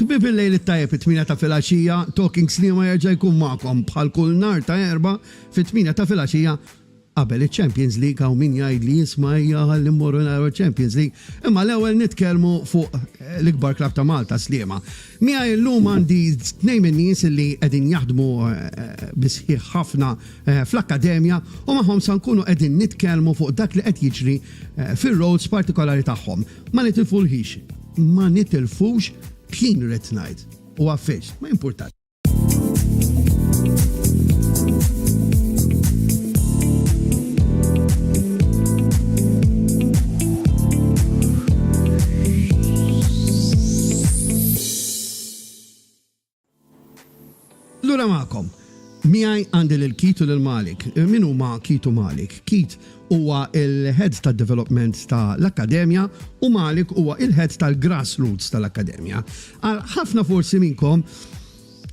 Ħbib il-lejl it-tajjeb it-8 ta' filgħaxija, Talking Sliema jerġa' jkun magħkom bħal kull nhar ta' erba' fit-8 ta' filgħaxija qabel iċ-Champions League hawn min jgħid li jisma' ħalli mmorru naraw Champions League. Imma l-ewwel nitkellmu fuq l-ikbar klabb ta' Malta Sliema. Miegħi llum għandi tnejn min-nies li qegħdin jaħdmu bisħieħ ħafna fl-akkademja u magħhom se nkunu qegħdin nitkellmu fuq dak li qed jiġri fir-roads partikolari tagħhom. Ma nitilfulhiex, ma nitilfux kien red night u għaffex, ma importanti. Lura ma'kom, miħaj għandi l-Keith u l-Malik. Min huma Keith u Malik? Keith huwa il-head tal-development tal-Akkademja u Malik huwa il-head tal-grassroots tal-Akkademja. Ħafna forsi minnkom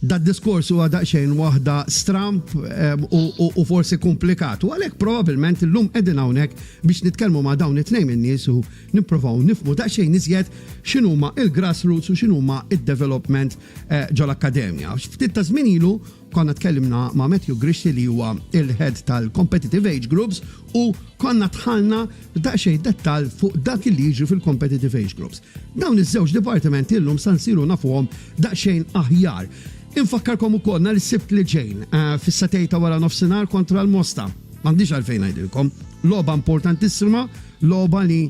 dad diskors huwa daqsxejn waħda stramp u forsi komplikatu. Għalhekk probabbilment illum qegħdin hawnhekk biex nitkellmu ma' dawn it-tnejn in-nies u nippruvaw nifhmu daqsxejn iżjed x'inhuma il-grassroots u x'inhuma id-development ġol-Akkademja. Ftit ta' żmien ilu konna tkellimna ma' Matthew Grishti li huwa il-head tal-Competitive Age Groups u konna tħallna daqsxejn dettal fuq dak li jiġri fil-Competitive Age Groups. Dawn iż-żewġ dipartimenti illum se nsiru nafuhom daqsxejn aħjar. Infakkarkom ukoll nhar is-sibt li ġejn fis-satejta wara nofsinhar kontra l-Mosta. M'għandix għalfejn ngħidilkom. Logħba importantissima, logħba li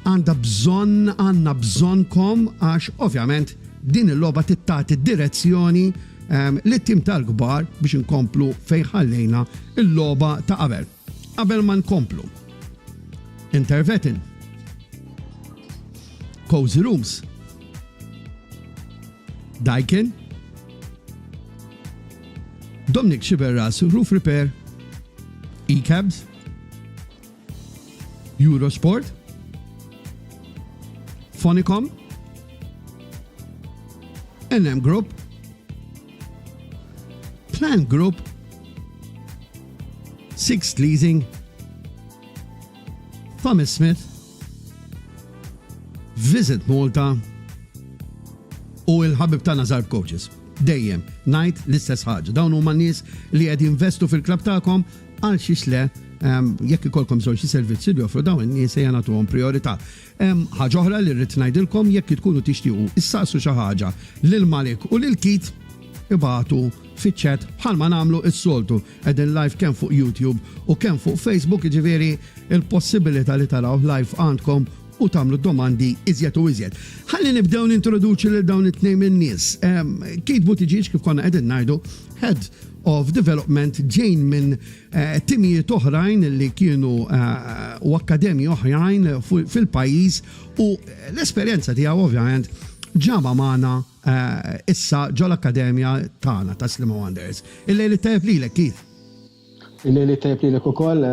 għandna bżonnkom għax ovvjament din il-logħba tittati direzzjoni lit-tim tal-kbar biex inkomplu fejn ħallejna il-logħba ta' qabel. Qabel ma nkomplu. Intervetin. Cozy Rooms. Daikin. Dominic Xiberras, Roof Repair, E-Cabs, Eurosport, Phonicom, NM Group, Plan Group, Sixth Leasing, Thomas Smith, Visit Malta u il-ħabib ta' Nazar Coaches. Dejjem, ngħid l-istess ħaġa. Dawn huma nies li qed jinvestu fil-klabb tagħkom għal xiex le jekk ikolkom żewġ servizzi li joffru dawn in-nies se nagħtuhom priorità. Ħaġa oħra li rrid ngħidilkom jekk tkunu tixtiequ issaqsu xi ħaġa lil Malik u lil Keith ibagħtu fiċ-chat bħalma nagħmlu s-soltu qegħdin live kemm fuq YouTube u kemm fuq Facebook, jiġifieri il-possibilità li taraw live għandkom u tagħmlu domandi iżjed u iżjed. Ħalli nibdew nintroduċi lil dawn it-tnejn min-nies. Keith Buttigieg kif konna qegħdin ngħidu Head of Development ġejn minn timijiet oħrajn li kienu u akkademji oħrajn fil-pajjiż u l-esperjenza tiegħu ovvjament ġaba magħna issa ġo l-Akkademja tagħna ta' Sliema Wanderers. Il-lejli tajjeb lilek, Keith. Il-lejli tajjeb lilek ukoll,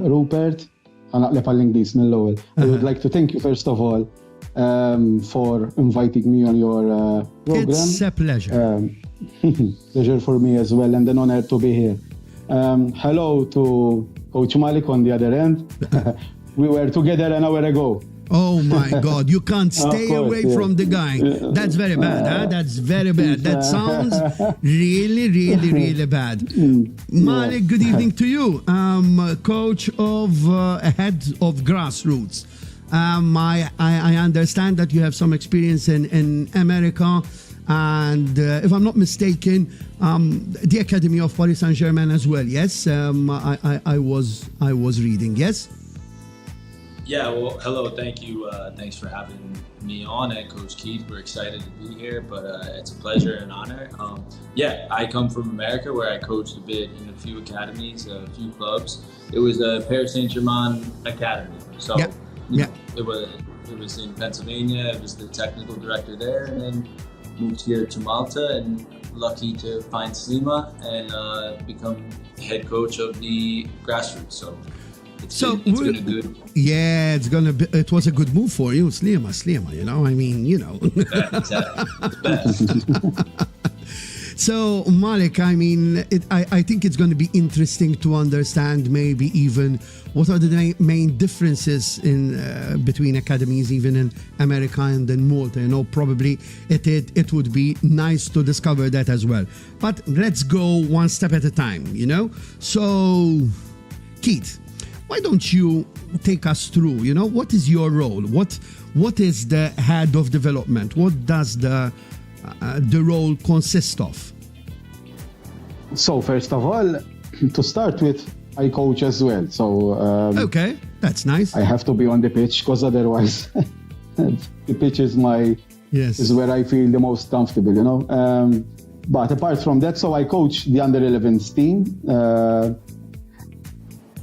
Rupert, ħanaqleb għall-Ingliż mill-ewwel. I would like to thank you first of all for inviting me on your program. It's a pleasure. Pleasure for me as well, and an honor to be here. Hello to Coach Malik on the other end. We were together an hour ago. Oh my God, you can't stay away from the guy. That's very bad, huh? That's very bad. That sounds really, really, really bad. Malik, good evening to you. Coach of Head of Grassroots. I understand that you have some experience in America. And if I'm not mistaken, the Academy of Paris Saint-Germain as well. Yes, I was reading. Yes. Yeah. Well, hello. Thank you. Thanks for having me on, and Coach Keith. We're excited to be here, but it's a pleasure and honor. Yeah, I come from America, where I coached a bit in a few academies, a few clubs. It was a Paris Saint-Germain academy, so it was in Pennsylvania. It was the technical director there, and then moved here to Malta, and lucky to find Sliema and become head coach of the grassroots. So it's been a good. Yeah, it was a good move for you, Sliema. You know, I mean, you know. Exactly. It's best. So Malik, I mean, I think it's going to be interesting to understand maybe even what are the main differences in between academies, even in America and in Malta. You know, probably it would be nice to discover that as well. But let's go one step at a time. You know, so Keith, why don't you take us through? You know, what is your role? What is the head of development? What does the role consist of? So first of all, to start with, I coach as well. So okay, that's nice. I have to be on the pitch because otherwise, the pitch is is where I feel the most comfortable. You know. But apart from that, so I coach the under-11s team,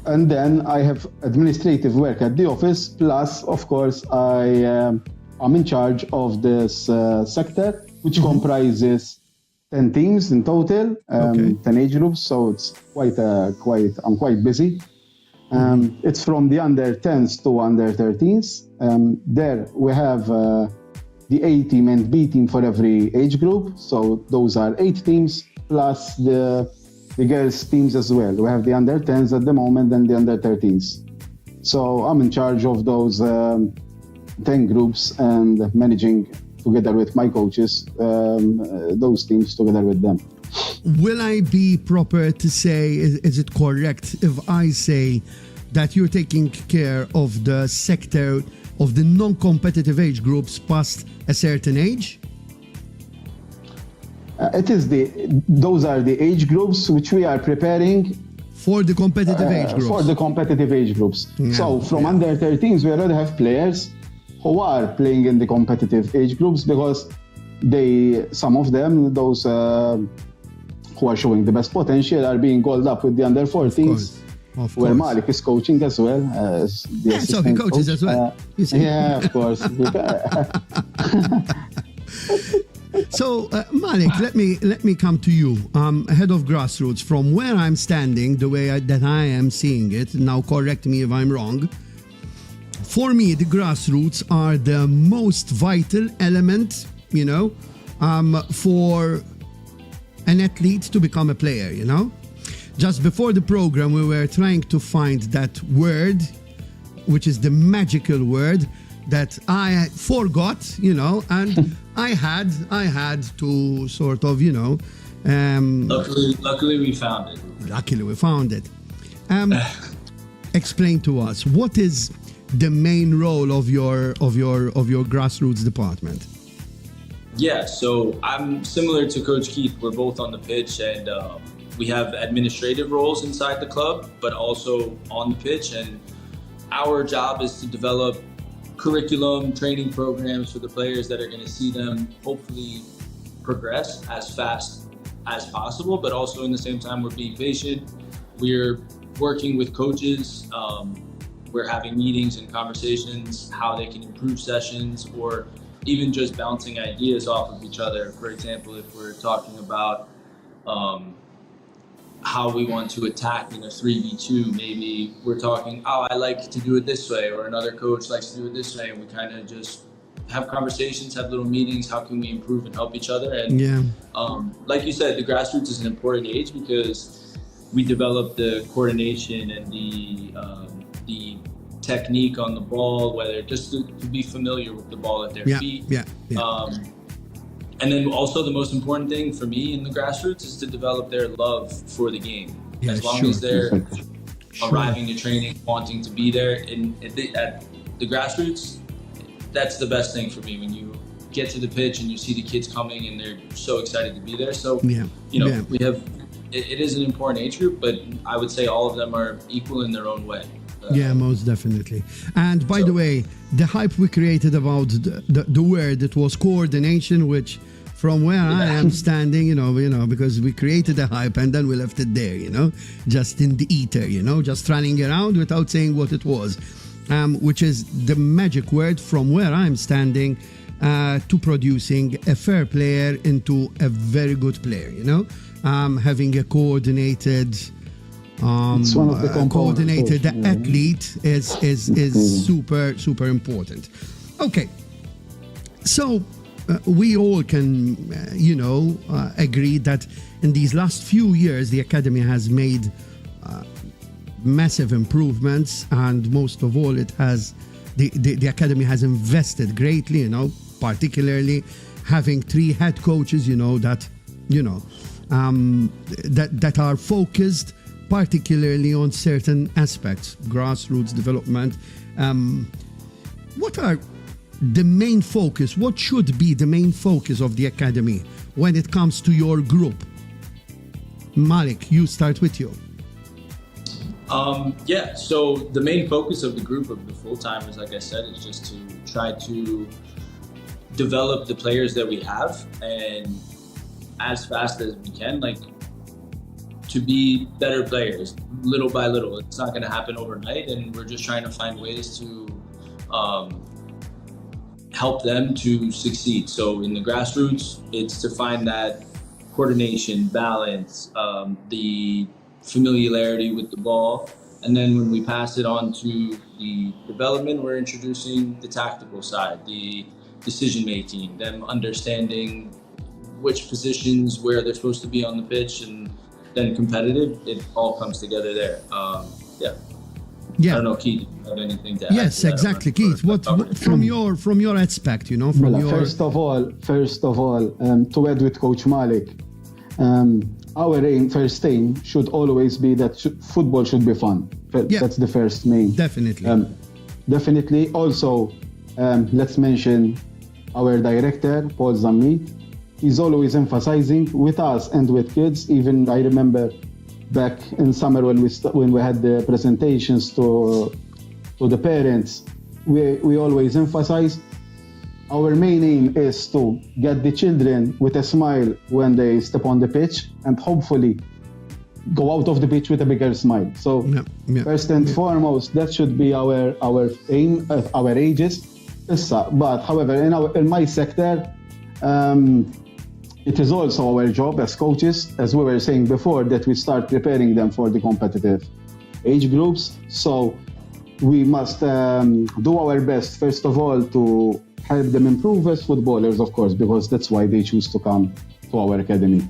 and then I have administrative work at the office. Plus, of course, I'm in charge of this sector, which comprises 10 teams in total, 10 age groups. So it's I'm quite busy. It's from the under 10s to under 13s. There we have the A team and B team for every age group. So those are 8 teams plus the girls teams as well. We have the under 10s at the moment and the under 13s. So I'm in charge of those 10 groups and managing together with my coaches, those teams together with them. Will I be proper to say, is it correct if I say that you're taking care of the sector of the non-competitive age groups past a certain age? Those are the age groups which we are preparing for the competitive age groups. For the competitive age groups. Yeah, so from under 13s, we already have players who are playing in the competitive age groups because some of them, those who are showing the best potential, are being called up with the under 14s. Of course. Where Malik is coaching as well. So he coaches as well. Yeah, of course. So Malik, let me come to you, head of grassroots. From where I'm standing, the way that I am seeing it, now correct me if I'm wrong. For me, the grassroots are the most vital element, you know, for an athlete to become a player, you know. Just before the program, we were trying to find that word, which is the magical word that I forgot, you know, and I had to sort of, you know. Luckily we found it. Luckily we found it. Explain to us, what is the main role of your grassroots department? Yeah, so I'm similar to Coach Keith. We're both on the pitch, and we have administrative roles inside the club, but also on the pitch. And our job is to develop curriculum, training programs for the players that are going to see them hopefully progress as fast as possible, but also in the same time, we're being patient. We're working with coaches. We're having meetings and conversations, how they can improve sessions, or even just bouncing ideas off of each other. For example, if we're talking about how we want to attack in a 3v2, maybe we're talking, oh, I like to do it this way, or another coach likes to do it this way, and we kind of just have conversations, have little meetings, how can we improve and help each other. And like you said, the grassroots is an important age because we develop the coordination and the technique on the ball, whether just to be familiar with the ball at their feet. And then also the most important thing for me in the grassroots is to develop their love for the game. As long as they're arriving to training, wanting to be there at the grassroots, that's the best thing for me. When you get to the pitch and you see the kids coming and they're so excited to be there. So, we have, it is an important age group, but I would say all of them are equal in their own way. Most definitely. And by the way, the hype we created about the word, it was coordination, which from where I am standing, because we created a hype and then we left it there, just in the ether, just running around without saying what it was, which is the magic word from where I'm standing to producing a fair player into a very good player, having a coordinated... it's one of the coordinated athlete is super important. Okay, so we all can agree that in these last few years the academy has made massive improvements, and most of all it has the academy has invested greatly, particularly having 3 head coaches that are focused particularly on certain aspects, grassroots development. What are the main focus? What should be the main focus of the academy when it comes to your group? Malik, you start with you. So the main focus of the group of the full-timers, like I said, is just to try to develop the players that we have, and as fast as we can, to be better players, little by little. It's not going to happen overnight, and we're just trying to find ways to help them to succeed. So in the grassroots, it's to find that coordination, balance, the familiarity with the ball. And then when we pass it on to the development, we're introducing the tactical side, the decision-making, them understanding which positions, where they're supposed to be on the pitch, and then competitive, it all comes together there. I don't know, Keith, do you have anything to add? Yes, to exactly, Keith. What from your aspect, First of all, to add with Coach Malik, our first aim should always be that football should be fun. That's the first main. Definitely. Also, let's mention our director, Paul Zammi. He's always emphasizing with us and with kids. Even I remember back in summer when we had the presentations to the parents, we always emphasize our main aim is to get the children with a smile when they step on the pitch, and hopefully go out of the pitch with a bigger smile. So first and foremost, that should be our aim at our ages. But however, in my sector, it is also our job as coaches, as we were saying before, that we start preparing them for the competitive age groups. So we must do our best, first of all, to help them improve as footballers, of course, because that's why they choose to come to our academy.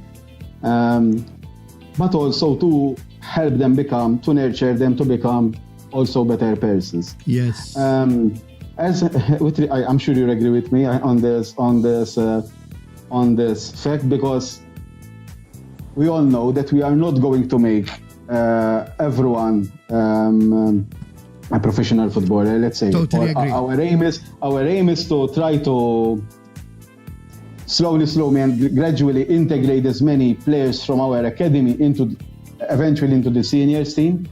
But also to help them to nurture them to become also better persons. Yes. I'm sure you agree with me on this fact, because we all know that we are not going to make everyone a professional footballer, let's say. Totally agree. Our aim is to try to slowly and gradually integrate as many players from our academy eventually into the seniors team.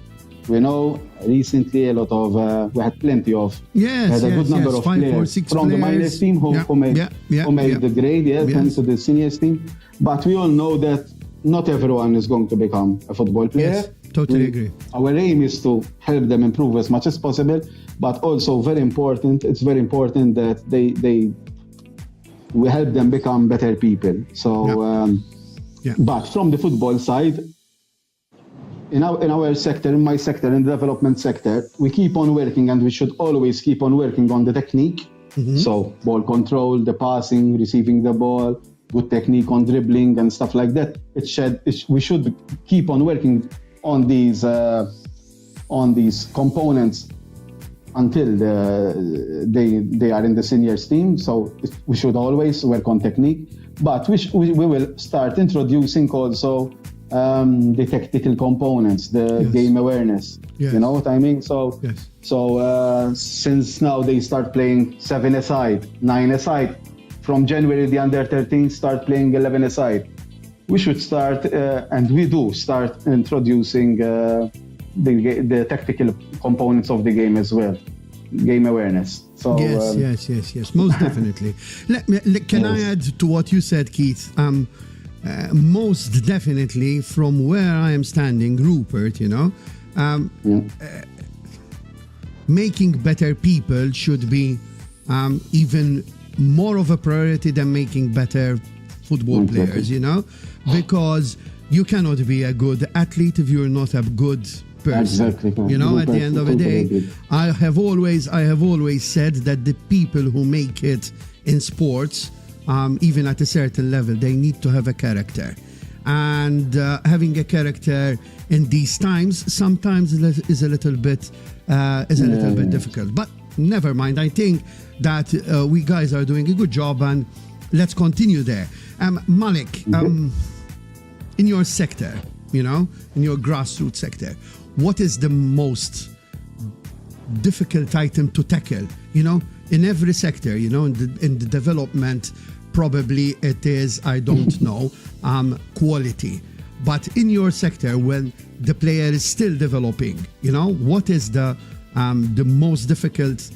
We know recently a lot of we had plenty of yes, had a good number of 5 or players 6 from the minor players. team who made the grade, and to the seniors team. But we all know that not everyone is going to become a football player. Yes, totally agree. Our aim is to help them improve as much as possible, but also very important. It's very important that we help them become better people. So, but from the football side, in our sector, in my sector, in the development sector, we keep on working, and we should always keep on working on the technique. So ball control, the passing, receiving the ball, good technique on dribbling and stuff like that. We should keep on working on these components until they are in the seniors team. So we should always work on technique, but we will start introducing also the tactical components, the game awareness. You know what I mean? So since now they start playing 7-a-side, 9-a-side, from January the under-13 start playing 11-a-side. We should start, and we do start introducing the tactical components of the game as well, game awareness. So yes, most definitely. Can I add to what you said, Keith? Most definitely, from where I am standing, Rupert, making better people should be even more of a priority than making better football players, because you cannot be a good athlete if you're not a good person. Exactly. At the end of the day, I have always said that the people who make it in sports, even at a certain level, they need to have a character. And having a character in these times sometimes is a little bit difficult. But never mind. I think that we guys are doing a good job, and let's continue there. Malik, in your sector, in your grassroots sector, what is the most difficult item to tackle? In every sector, in the development, probably it is, I don't know, quality. But in your sector, when the player is still developing, what is the most difficult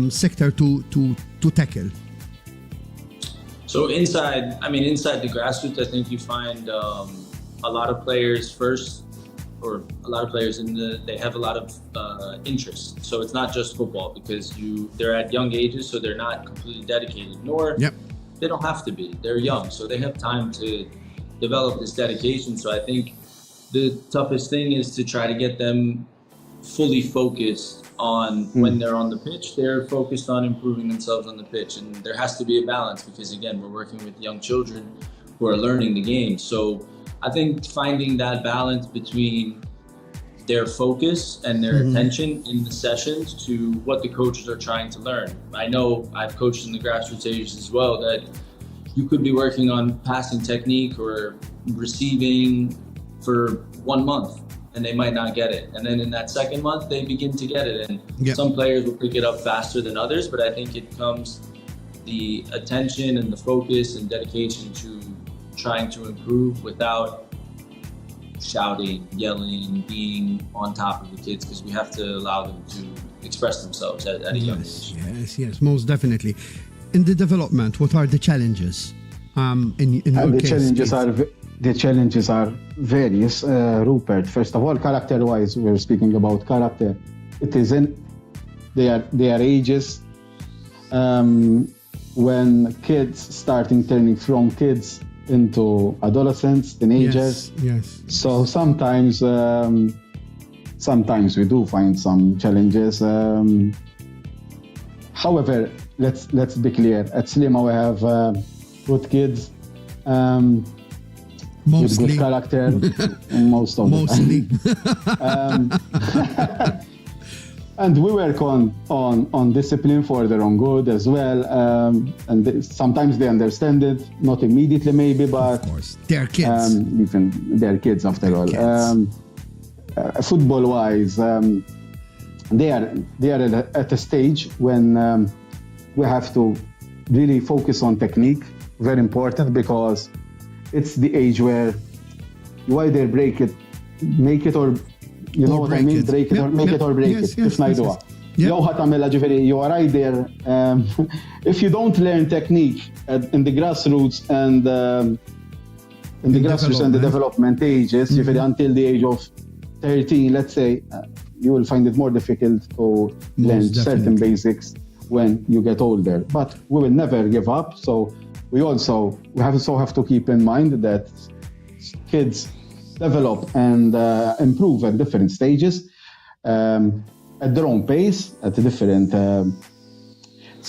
sector to tackle? So inside the grassroots, I think you find a lot of players they have a lot of interest. So it's not just football, because they're at young ages, so they're not completely dedicated, nor they don't have to be. They're young, so they have time to develop this dedication. So I think the toughest thing is to try to get them fully focused on when they're on the pitch. They're focused on improving themselves on the pitch, and there has to be a balance, because again, we're working with young children who are learning the game. So I think finding that balance between their focus and their attention in the sessions to what the coaches are trying to learn. I know I've coached in the grassroots ages as well, that you could be working on passing technique or receiving for 1 month, and they might not get it. And then in that second month, they begin to get it. And some players will pick it up faster than others, but I think it comes the attention and the focus and dedication to trying to improve without shouting, yelling, being on top of the kids, because we have to allow them to express themselves at a young age. Yes, most definitely. In the development, what are the challenges? In your case, the challenges are various, Rupert. First of all, character-wise, we're speaking about character. It is they are ages when kids starting turning from kids into adolescents, teenagers. Yes. So sometimes we do find some challenges. However, let's be clear. At Sliema, we have good kids. Mostly. With good character, most of Mostly. And we work on discipline for their own good as well. And sometimes they understand it, not immediately maybe, but of course, they're kids. Even they're kids after all. Football-wise, they are at a stage when we have to really focus on technique. Very important, because it's the age where you either make it or you know what I mean? Break it or make it or break it. If najduha. Jew ħatamela ġifieri, you are right there. If you don't learn technique in the grassroots and in the grassroots and the development ages, ġifieri until the age of 13, let's say, you will find it more difficult to learn certain basics when you get older. But we will never give up. So we also have to keep in mind that kids develop and improve at different stages, at their own pace, at different.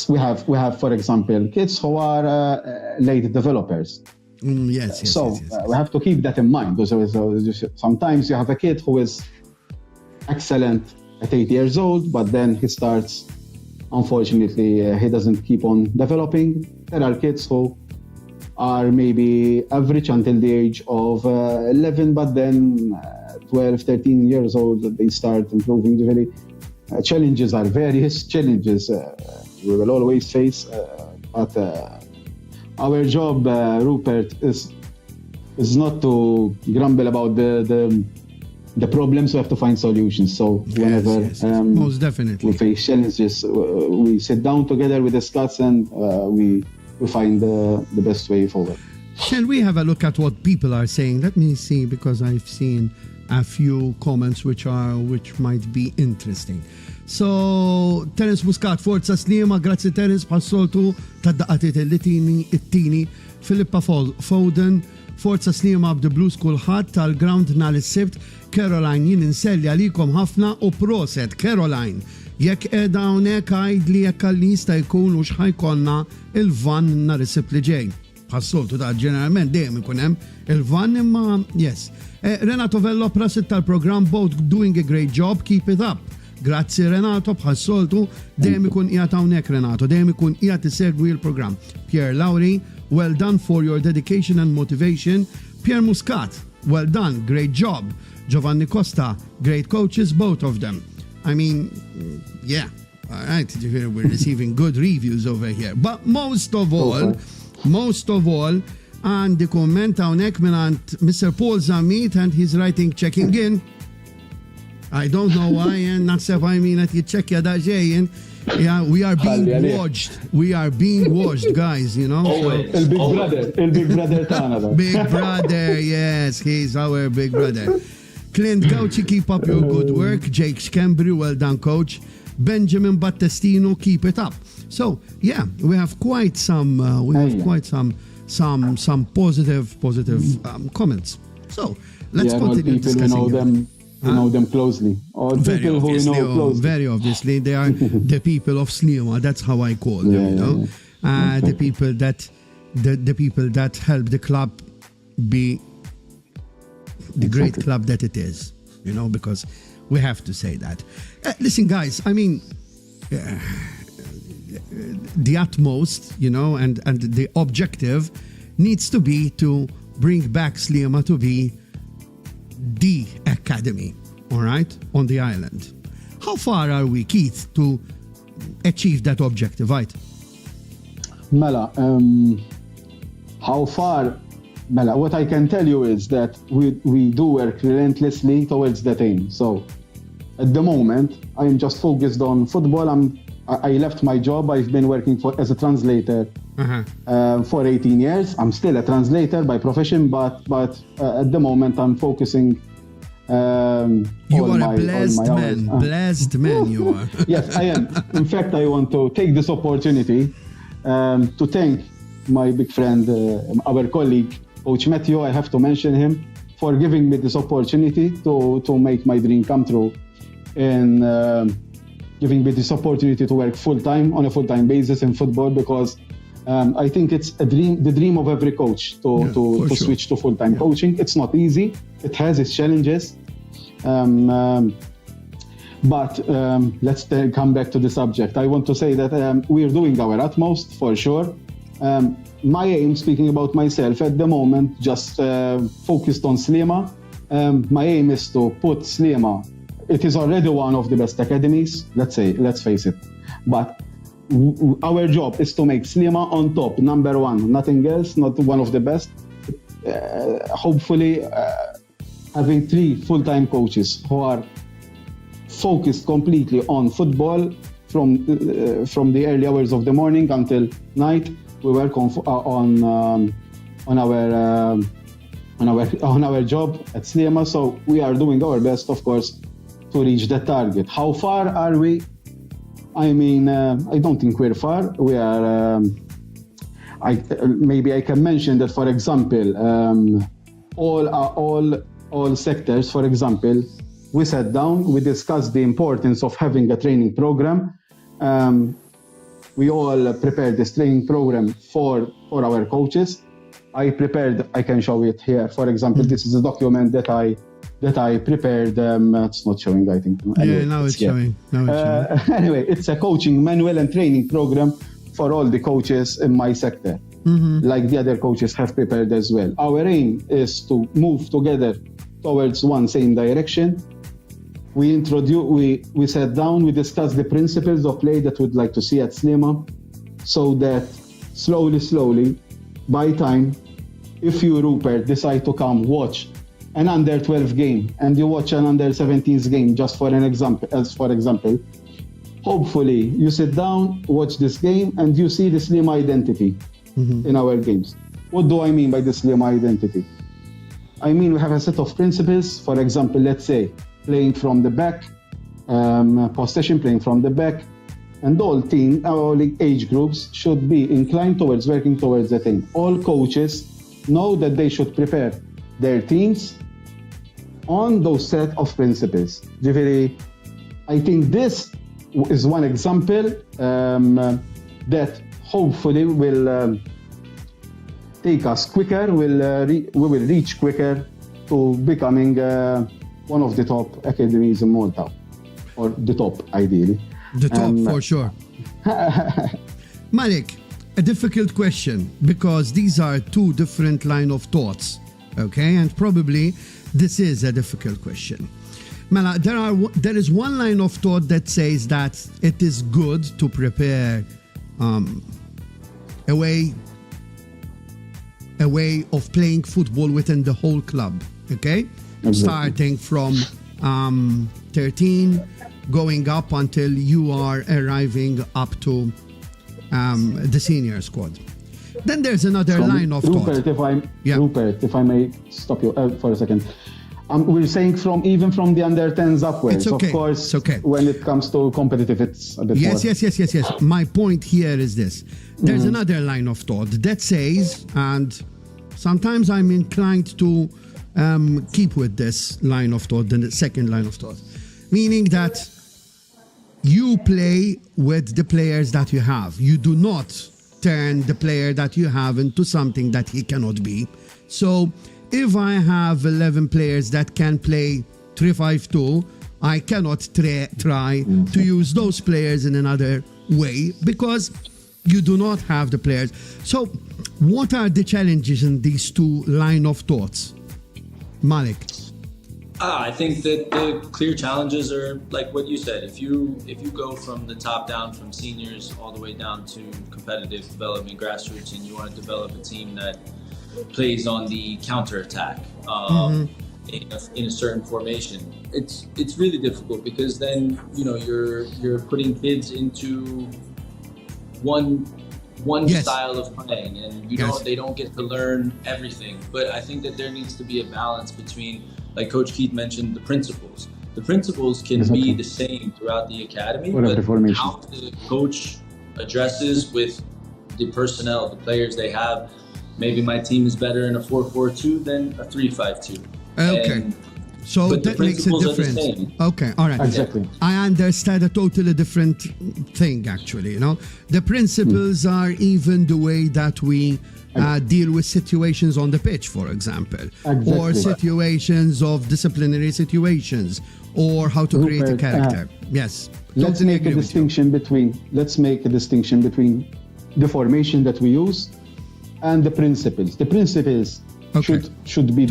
We have, for example, kids who are late developers. Yes. So we have to keep that in mind. Because sometimes you have a kid who is excellent at 8 years old, but then he starts. Unfortunately, he doesn't keep on developing. There are kids who are maybe average until the age of 11, but then 12, 13 years old, they start improving. Really, challenges are various challenges we will always face, but our job, Rupert, is not to grumble about the problems. We have to find solutions. So whenever most definitely we face challenges, we sit down together, we discuss, and we find the best way forward. Shall we have a look at what people are saying? Let me see, because I've seen a few comments which might be interesting. So, Terence Muscat, Forza Sliema, grazie Terence, bħas-soltu tad-daqatiet it-tini, Filippa Foden, Forza Sliema b'The Blue School ħadd tal-ground nhar is-Sibt, Caroline, jien inselli għalikom ħafna u proset, Caroline. Jekk qiegħda hawnhekk għajdli jekk għalli jista' jkun u x'ħajkollna il-van nhar is-Sibt li ġej. Bħas-soltu ta' ġeneralment dejjem ikun hemm il-van imma yes. Renato Vello, proset tal-programm, both doing a great job, keep it up. Grazzi Renato, bħas-soltu, dejjem ikun qiegħed hawnhekk Renato, dejjem ikun qiegħed isegwi l-programm. Pierre Lowry, well done for your dedication and motivation. Pierre Muscat, well done, great job. Giovanni Costa, great coaches, both of them. I mean, yeah, all right, we're receiving good reviews over here. But most of all, and the comment hawnhekk minant Mr. Paul Zamit, and he's writing checking in. I don't know why, and naħseb qed jiċċekkja daqsxejn. Yeah, we are being watched. We are being watched, guys, you know. Il-big brother tagħna. Big brother, yes, he's our big brother. Clint Gauci, keep up your good work. Jake Scambri, well done, coach. Benjamin Battestino, keep it up. So, yeah, we have quite some positive comments. So, let's continue discussing. We know them closely. Or people who we know closely. Very obviously, they are the people of Sliema. That's how I call them, you know. The people that help the club be the great club that it is, you know, because we have to say that. Listen, guys, I mean, the utmost, you know, and the objective needs to be to bring back Sliema to be the academy, all right, on the island. How far are we, Keith, to achieve that objective, right? Mela, how far? Mela, what I can tell you is that we do work relentlessly towards that aim. So, at the moment, I am just focused on football. I left my job. I've been working as a translator for 18 years. I'm still a translator by profession, but at the moment I'm focusing. You are a blessed man. Blessed man, you are. Yes, I am. In fact, I want to take this opportunity to thank my big friend, our colleague, Coach Matthew. I have to mention him for giving me this opportunity to make my dream come true, and giving me this opportunity to work on a full-time basis in football, because I think it's the dream of every coach to switch to full-time coaching. It's not easy. It has its challenges. But let's come back to the subject. I want to say that we're doing our utmost, for sure. My aim, speaking about myself at the moment, just focused on Sliema. My aim is to put Sliema. It is already one of the best academies, let's face it. But our job is to make Sliema on top, number one, nothing else, not one of the best. Hopefully, having 3 full-time coaches who are focused completely on football from the early hours of the morning until night. We work on our job at Sliema, so we are doing our best, of course, to reach that target. How far are we? I mean, I don't think we're far. We are. Maybe I can mention that, for example, all sectors. For example, we sat down. We discussed the importance of having a training program. We all prepared this training program for our coaches. I can show it here. For example, this is a document that I prepared. It's not showing, I think. Anyway, now it's showing. Anyway, it's a coaching manual and training program for all the coaches in my sector. Like the other coaches have prepared as well. Our aim is to move together towards one same direction. We sat down, we discussed the principles of play that we'd like to see at Sliema, so that slowly, by time, if you, Rupert, decide to come watch an under 12 game and you watch an under 17s game, just for example, hopefully you sit down, watch this game, and you see the Sliema identity in our games. What do I mean by the Sliema identity? I mean, we have a set of principles. For example, let's say playing from the back, possession, playing from the back, and all age groups should be inclined towards working towards that aim. All coaches know that they should prepare their teams on those set of principles. I think this is one example that hopefully will take us quicker. We will reach quicker to becoming one of the top academies in Malta, or the top, ideally. The top, for sure. Malik, a difficult question, because these are 2 different line of thoughts, okay? And probably this is a difficult question. Mala, there is one line of thought that says that it is good to prepare a way of playing football within the whole club, okay? Exactly. Starting from 13, going up until you are arriving up to the senior squad. Then there's another line of thought. Rupert, if I may stop you for a second. We're saying even from the under 10s upwards. It's okay. Of course, it's okay. When it comes to competitive, it's a bit more. Yes. My point here is this. There's another line of thought that says, and sometimes I'm inclined to keep with this line of thought, the second line of thought, meaning that you play with the players that you have. You do not turn the player that you have into something that he cannot be. So if I have 11 players that can play 3-5-2, I cannot try to use those players in another way, because you do not have the players. So what are the challenges in these 2 line of thoughts? Malik? I think that the clear challenges are like what you said. If you go from the top down, from seniors all the way down to competitive development, grassroots, and you want to develop a team that plays on the counterattack in a certain formation, it's really difficult, because then you're putting kids into one style of playing, and they don't get to learn everything. But I think that there needs to be a balance between, like Coach Keith mentioned, the principles. The principles can be the same throughout the academy, but how the coach addresses with the personnel, the players they have. Maybe my team is better in a 4-4-2 than a 3-5-2. Okay. So that makes a difference. Okay, all right. Exactly. I understand a totally different thing, actually. The principles are even the way that we deal with situations on the pitch, for example, or situations of disciplinary situations, or how to create a character. Yes. Let's make a distinction between the formation that we use and the principles. The principles should be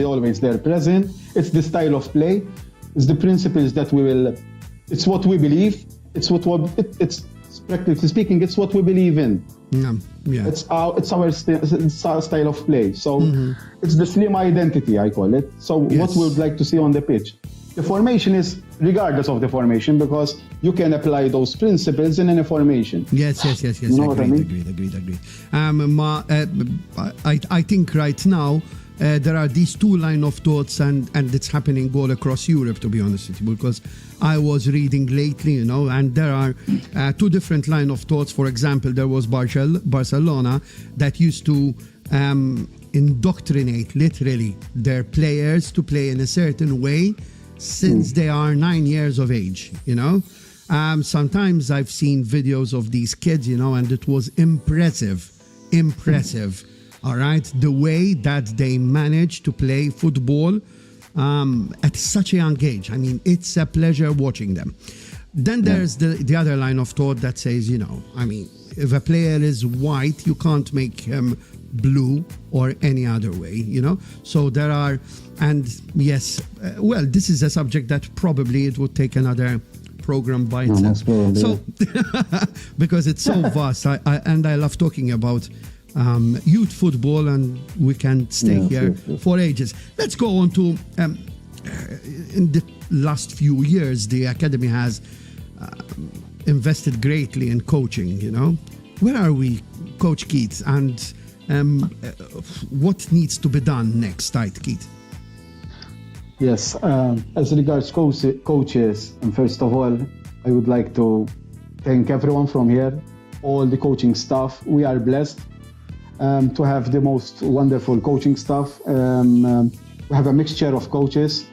always there present. It's the style of play. It's the principles that it's what we believe. It's practically speaking, it's what we believe in. Yeah. It's our style of play. So it's the Sliema identity, I call it. So what we would like to see on the pitch. The formation is regardless of the formation, because you can apply those principles in any formation. Yes. You know what I mean? Agreed. I think right now there are these two line of thoughts, and it's happening all across Europe, to be honest with you, because I was reading lately, and there are two different line of thoughts. For example, there was Barcelona that used to indoctrinate literally their players to play in a certain way since they are 9 years of age, Sometimes I've seen videos of these kids, and it was impressive, all right, the way that they managed to play football at such a young age. I mean, it's a pleasure watching them. Then there's the other line of thought that says, if a player is white, you can't make him blue or any other way, So there are, and yes, this is a subject that probably it would take another program by itself. So, because it's so vast, I love talking about youth football, and we can stay here for ages. Let's go on to, in the last few years, the academy has invested greatly in coaching, Where are we, Coach Keith, and what needs to be done next, right, Keith? Yes, as regards coaches, and first of all, I would like to thank everyone from here, all the coaching staff. We are blessed to have the most wonderful coaching staff. We have a mixture of coaches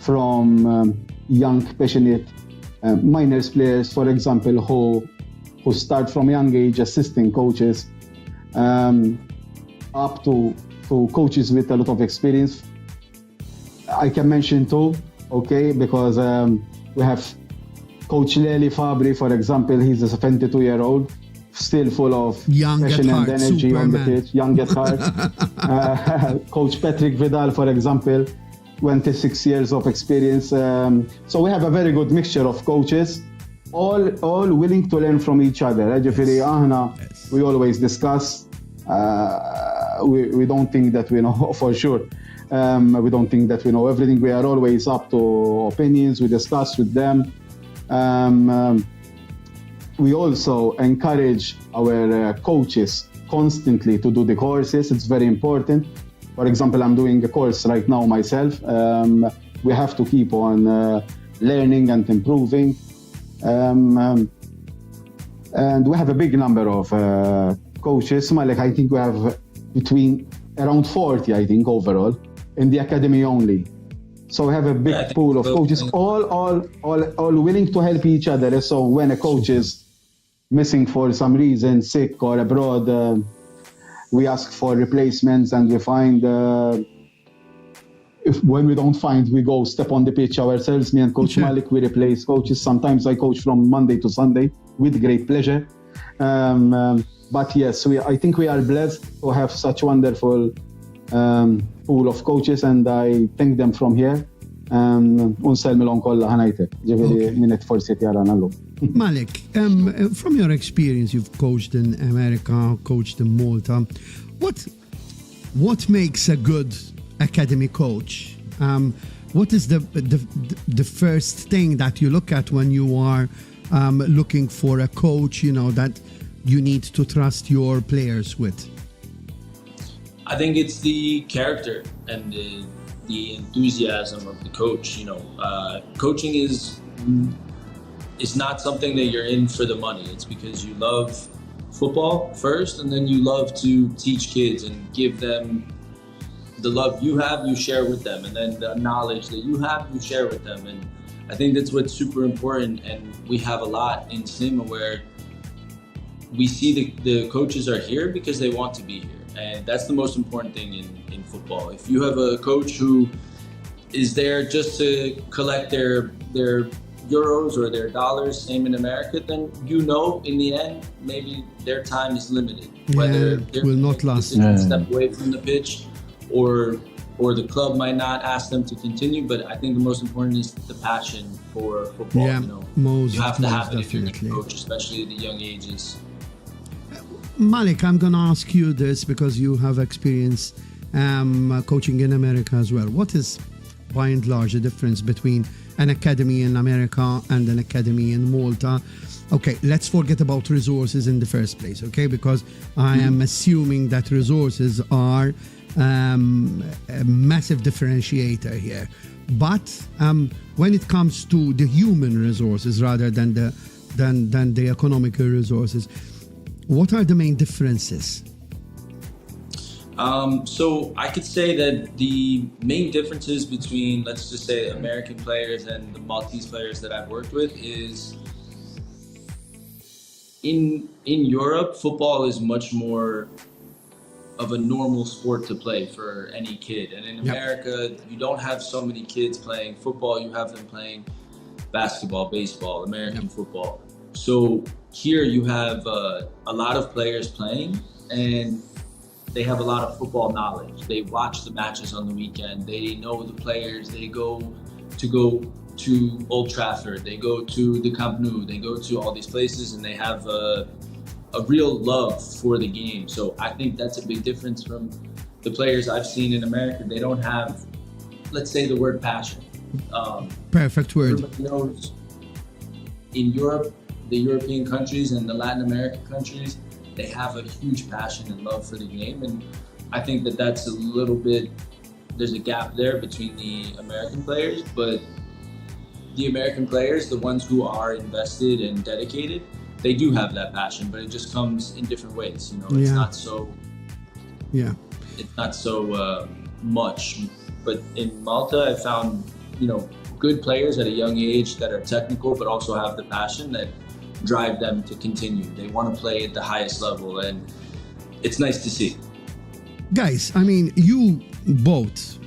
from young, passionate minors players, for example, who start from a young age assisting coaches, up to coaches with a lot of experience. I can mention two, because we have Coach Lely Fabri, for example. He's a 72-year-old, still full of passion and energy on the pitch, young at heart. Coach Patrick Vidal, for example, 26 years of experience. So we have a very good mixture of coaches, all willing to learn from each other. We always discuss. We don't think that we know for sure. We don't think that we know everything. We are always up to opinions. We discuss with them. We also encourage our coaches constantly to do the courses. It's very important. For example, I'm doing a course right now myself. We have to keep on learning and improving. And we have a big number of coaches. I think we have between around 40, I think, overall in the academy only. So we have a big pool of coaches, all willing to help each other. So when a coach is missing for some reason, sick or abroad, we ask for replacements, and we find, when we don't find, we go step on the pitch ourselves. Me and Coach Malik, we replace coaches. Sometimes I coach from Monday to Sunday with great pleasure. But yes, I think we are blessed to have such wonderful pool of coaches, and I thank them from here. Unselmilhom kollha ħanajtek. Ġifieri minnet forsi tjarana llum. Malik, from your experience, you've coached in America, coached in Malta. What makes a good academy coach? What is the first thing that you look at when you are looking for a coach, that you need to trust your players with? I think it's the character and the enthusiasm of the coach. Coaching is not something that you're in for the money. It's because you love football first, and then you love to teach kids and give them the love you have, you share with them, and then the knowledge that you have, you share with them. And I think that's what's super important. And we have a lot in Sliema where we see the coaches are here because they want to be here. And that's the most important thing in football. If you have a coach who is there just to collect their euros or their dollars, same in America, then in the end, maybe their time is limited. Whether it will not last. Step away from the pitch or or the club might not ask them to continue, but I think the most important is the passion for football. Yeah, you know, most you have to have it if you're definitely. going to coach, especially at the young ages. Malik, I'm going to ask you this because you have experience coaching in America as well. What is, by and large, the difference between an academy in America and an academy in Malta? Okay, let's forget about resources in the first place, okay? Because I am assuming that resources are a massive differentiator here. But when it comes to the human resources rather than the economical resources, what are the main differences? So I could say that the main differences between, let's just say, American players and the Maltese players that I've worked with is in Europe, football is much more of a normal sport to play for any kid. And in America, you don't have so many kids playing football. You have them playing basketball, baseball, American football. So here you have a lot of players playing, and they have a lot of football knowledge. They watch the matches on the weekend. They know the players. They go to Old Trafford. They go to the Camp Nou. They go to all these places, and they have a real love for the game. So I think that's a big difference from the players I've seen in America. They don't have, let's say, the word passion. Perfect word. Everybody knows in Europe, the European countries and the Latin American countries, they have a huge passion and love for the game. And I think that that's a little bit, there's a gap there between the American players, but the American players, the ones who are invested and dedicated, they do have that passion, but it just comes in different ways. You know, it's not so. Yeah. It's not so much. But in Malta, I found, you know, good players at a young age that are technical, but also have the passion that drive them to continue. They want to play at the highest level, and it's nice to see. Guys, I mean, you both.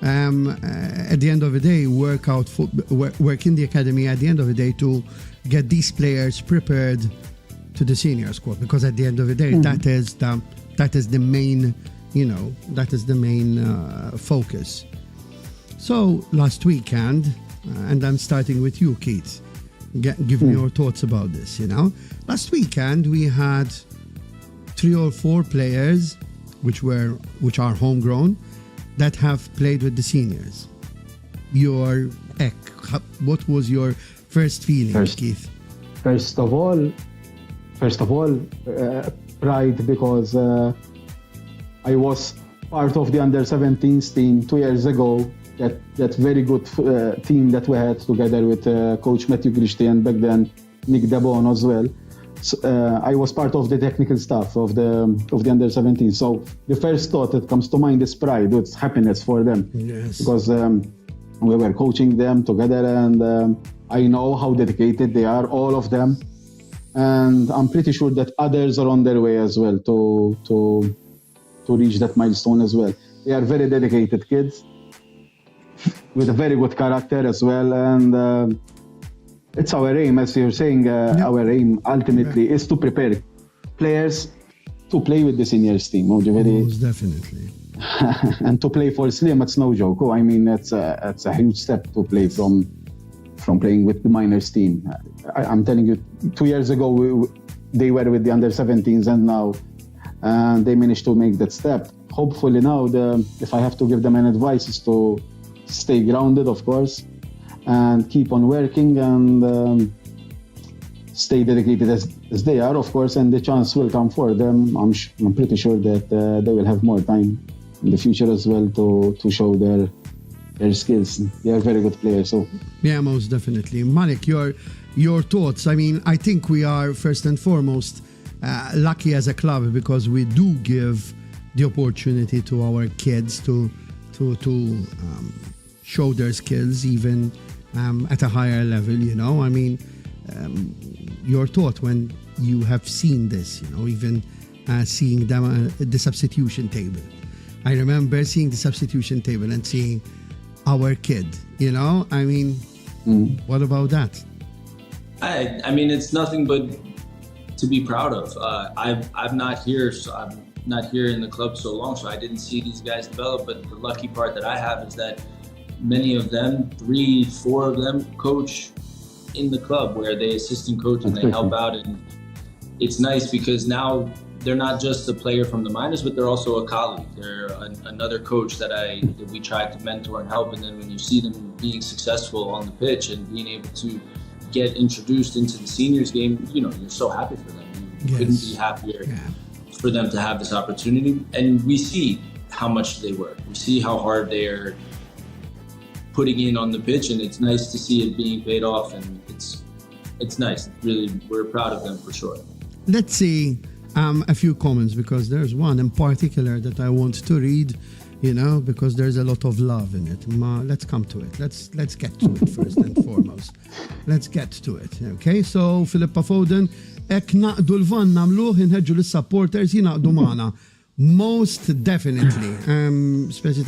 At the end of the day, work in the academy at the end of the day to get these players prepared to the senior squad, because at the end of the day, that is the main, you know, focus. So last weekend, and I'm starting with you, Keith. Give me your thoughts about this. You know, last weekend we had 3 or 4 players, which are homegrown, that have played with the seniors. What was your first feeling, Keith? First of all, pride, because I was part of the under-17s team 2 years ago. That very good team that we had together with Coach Matthew Christie and back then Nick Dabon as well. So, I was part of the technical staff of the under-17. So the first thought that comes to mind is pride. It's happiness for them. Yes. Because we were coaching them together, and I know how dedicated they are, all of them. And I'm pretty sure that others are on their way as well to reach that milestone as well. They are very dedicated kids with a very good character as well, and it's our aim, as you're saying, our aim ultimately is to prepare players to play with the seniors team. Most definitely. And to play for Sliema, it's no joke. I mean, it's a huge step to play from playing with the minors team. I'm telling you, 2 years ago they were with the under-17s, and now they managed to make that step. Hopefully now, if I have to give them an advice, is to stay grounded, of course, and keep on working and stay dedicated as they are, of course, and the chance will come for them. I'm pretty sure that they will have more time in the future as well to show their skills. They are very good players. So yeah, most definitely. Malik, your thoughts. I mean, I think we are first and foremost lucky as a club, because we do give the opportunity to our kids to show their skills even at a higher level, you know. I mean, your thought when you have seen this, you know, even seeing them at the substitution table. I remember seeing the substitution table and seeing our kid, you know. I mean, what about that? I mean, it's nothing but to be proud of. I'm not here, so not here in the club so long, so I didn't see these guys develop. But the lucky part that I have is that many of them, 3, 4 of them, coach in the club where they assistant coach and they help out. And it's nice because now they're not just a player from the minors, but they're also a colleague. They're another coach that we tried to mentor and help. And then when you see them being successful on the pitch and being able to get introduced into the seniors game, you're so happy for them. You couldn't be happier for them to have this opportunity. And we see how much they work. We see how hard they are putting in on the pitch, and it's nice to see it being paid off. And it's nice. Really, we're proud of them for sure. Let's see a few comments, because there's one in particular that I want to read, because there's a lot of love in it. Let's come to it. Let's get to it first and foremost. Let's get to it. Okay, so Filippa Foden, ek naqdu l-van namluħ inħedġu l-supporters jinaqdu maħna. Most definitely. Especially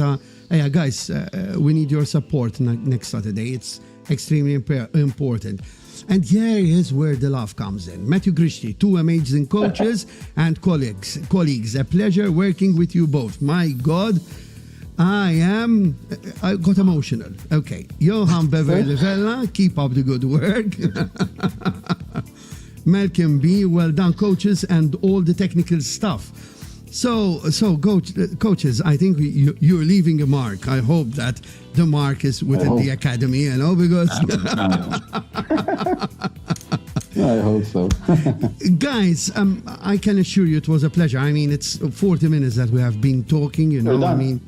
guys, we need your support next Saturday. It's extremely important. And here is where the love comes in. Matthew Krcic, 2 amazing coaches and colleagues. A pleasure working with you both. My God, I got emotional. Okay. Johan Beverly Vella, keep up the good work. Malcolm B, well done, coaches, and all the technical stuff. So coaches, I think you're leaving a mark. I hope that the mark is within the academy, because... I hope so. Guys, I can assure you it was a pleasure. I mean, it's 40 minutes that we have been talking, I mean...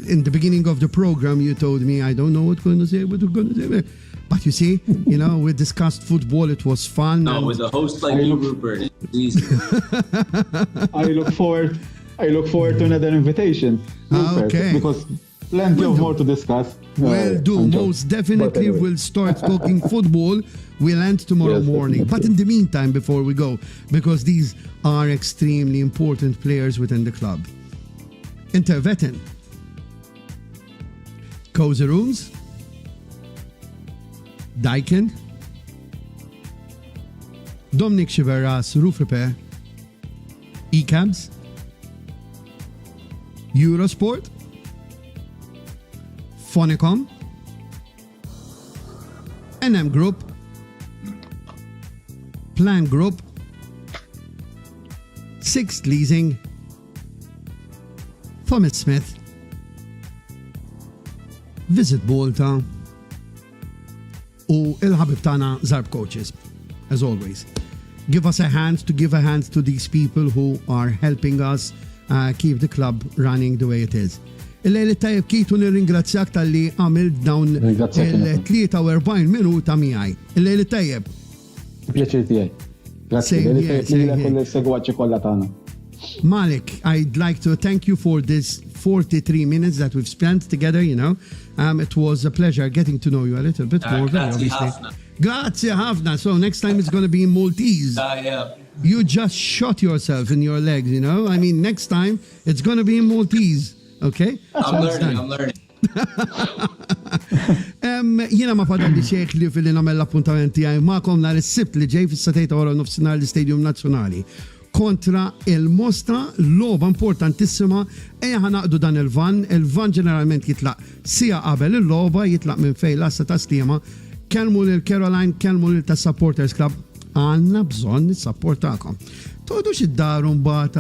in the beginning of the program, you told me, I don't know what we're going to say. But you see, we discussed football. It was fun. No, with a host like you, Rupert, it's easy. I look forward to another invitation, Rupert, okay. Because plenty of more to discuss. We'll do. Most definitely, anyway. We'll start talking football. We'll end tomorrow morning. Definitely. But in the meantime, before we go, because these are extremely important players within the club. Intervetten. Cozy Rooms. Daikin, Dominic Chiverras, Roof Repair, eCabs, Eurosport, Phonicom, NM Group, Plan Group, Sixth Leasing, Thomas Smith, Visit Malta, u il-ħabib tagħna Zarb Coaches, as always. Give a hand to these people who are helping us keep the club running the way it is. Il-lejli tajjeb Kitu nirringrazzjak tal-li għamil dawn il-43 minuta miegħi. Il-lejli tajjeb. Pjaċir tiegħi. Grazzi. Il-segwaċi kollha tagħna. Malik, I'd like to thank you for this 43 minutes that we've spent together, It was a pleasure getting to know you a little bit more. Grazie ħafna. So next time it's going to be in Maltese. Yeah. You just shot yourself in your legs, I mean, next time it's going to be in Maltese, okay? I'm learning. Jiena ma fadalli xejn li fil-li nagħmel l-appuntamenti għaj ma'kom nhar is-sibt li ġej fis-satejta wara nofsinhar l-Istadium Nazzjonali kontra il-Mostra, logħba importantissima. Ħanaqdu dan il-van ġeneralment jitlaq sija qabel il-logħba, jitlaq minn fejn l-assa ta' Sliema. Kelmu lil Caroline, kelmu lil ta' Supporters Club. Għandna bżonn nissapportakom. Tgħodux id-daru mbagħad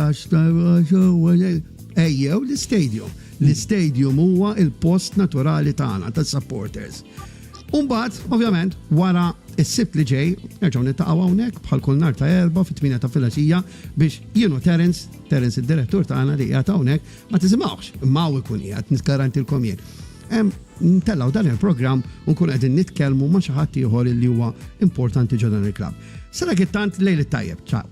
ejjew l-istadium. L-istadium huwa il-post naturali tagħna tas-supporters. Umbagħad, ovvjament, wara is-sibt li ġej, nerġgħu nittaqgħu hawnhekk bħal kull nhar ta' erba' fit-8 ta' filgħaxija biex Terence id-direttur tagħna li qiegħed hawnhekk ma tisimgħux, imma hu jkun qiegħed nisgarantilkom jien. Ntellaw dan il-programm u nkun qegħdin nitkellmu ma' xi ħadd ieħor li huwa importanti ġo dan il-klabb. Sara kittant lejl it-tajjeb. Ciao.